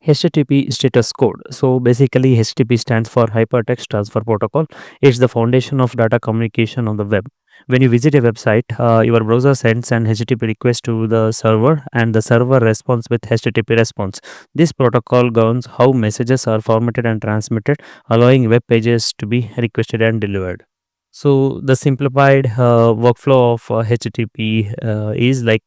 HTTP status code. So basically, HTTP stands for Hypertext Transfer Protocol. It's the foundation of data communication on the web. When you visit a website, your browser sends an HTTP request to the server, and the server responds with HTTP response. This protocol governs how messages are formatted and transmitted, allowing web pages to be requested and delivered. So the simplified workflow of HTTP is like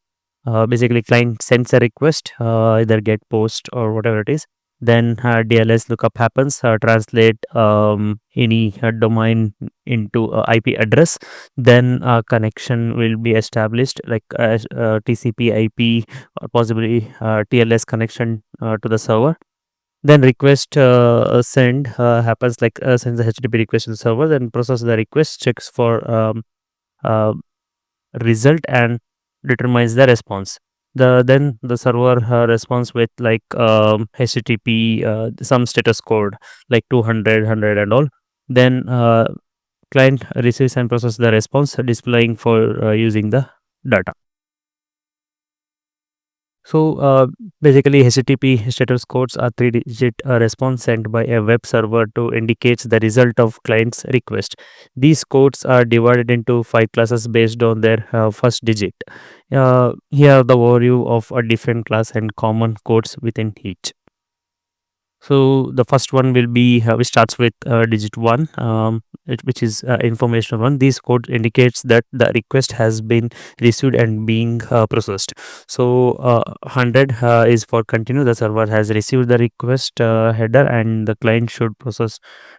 basically client sends a request, either get post or whatever it is. Then DLS lookup happens, translate any domain into IP address. Then connection will be established like TCP IP or possibly TLS connection to the server. Then request send happens like sends the HTTP request to the server, then process the request, checks for uh, result and determines the response. Then the server responds with like HTTP some status code like 200 100 and all. Then client receives and processes the response, displaying for using the data. So basically, HTTP status codes are three-digit response sent by a web server to indicate the result of client's request. These codes are divided into five classes based on their first digit. Here are the overview of a different class and common codes within each. So the first one will be which starts with digit one, which is informational one. This code indicates that the request has been received and being processed. So 100 is for continue. The server has received the request header, and the client should process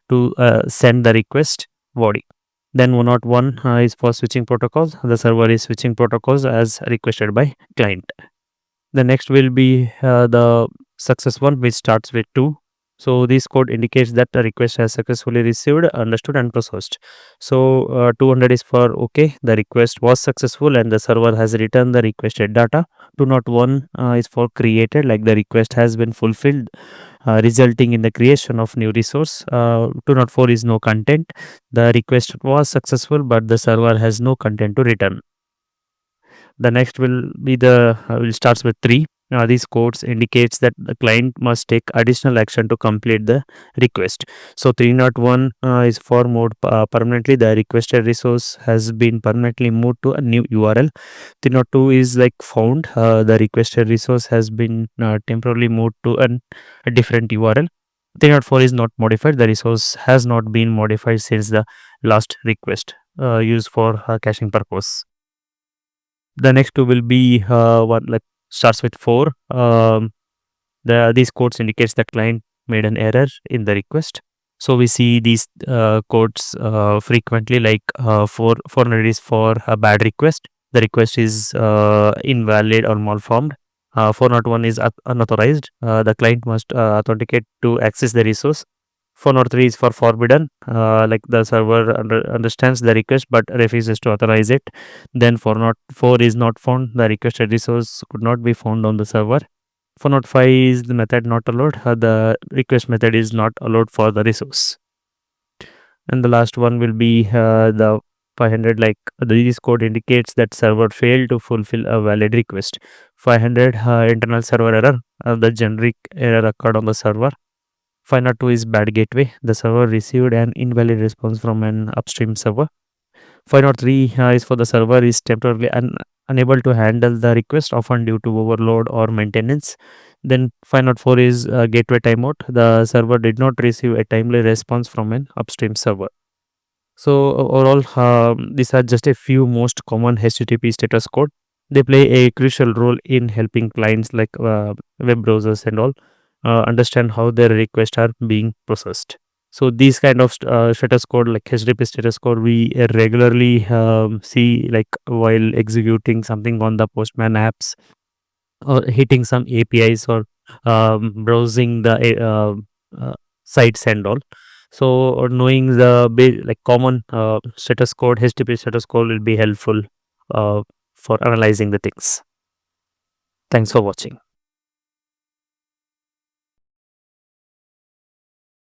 to send the request body. Then 101 is for switching protocols. The server is switching protocols as requested by client. The next will be the success one, which starts with 2. So this code indicates that the request has successfully received, understood, and processed. So 200 is for okay, the request was successful and the server has returned the requested data. 201 is for created, like the request has been fulfilled, resulting in the creation of new resource. 204 is no content. The request was successful, but the server has no content to return. The next will be the will starts with 3. These codes indicates that the client must take additional action to complete the request. So 301 is for moved permanently. The requested resource has been permanently moved to a new URL. 302 is like found. The requested resource has been temporarily moved to a different URL. 304 is not modified. The resource has not been modified since the last request used for caching purpose. The next two will be what like starts with 4. These codes indicates that client made an error in the request. So we see these codes frequently, like 400 is for a bad request. The request is invalid or malformed. 401 is unauthorized. The client must authenticate to access the resource. 403 is for forbidden, like the server understands the request but refuses to authorize it. Then 404 is not found. The requested resource could not be found on the server. 405 is the method not allowed. The request method is not allowed for the resource. And the last one will be the 500, like this code indicates that server failed to fulfill a valid request. 500 internal server error. The generic error occurred on the server. 502 is bad gateway. The server received an invalid response from an upstream server. 503 is for the server is temporarily unable to handle the request, often due to overload or maintenance. Then 504 is gateway timeout. The server did not receive a timely response from an upstream server. So overall, these are just a few most common HTTP status code. They play a crucial role in helping clients like web browsers and all understand how their requests are being processed. So these kind of status code, like HTTP status code, we regularly see like while executing something on the Postman apps or hitting some APIs or browsing the sites and all. So knowing the like common status code, HTTP status code will be helpful uh, for analyzing the things. Thanks for watching.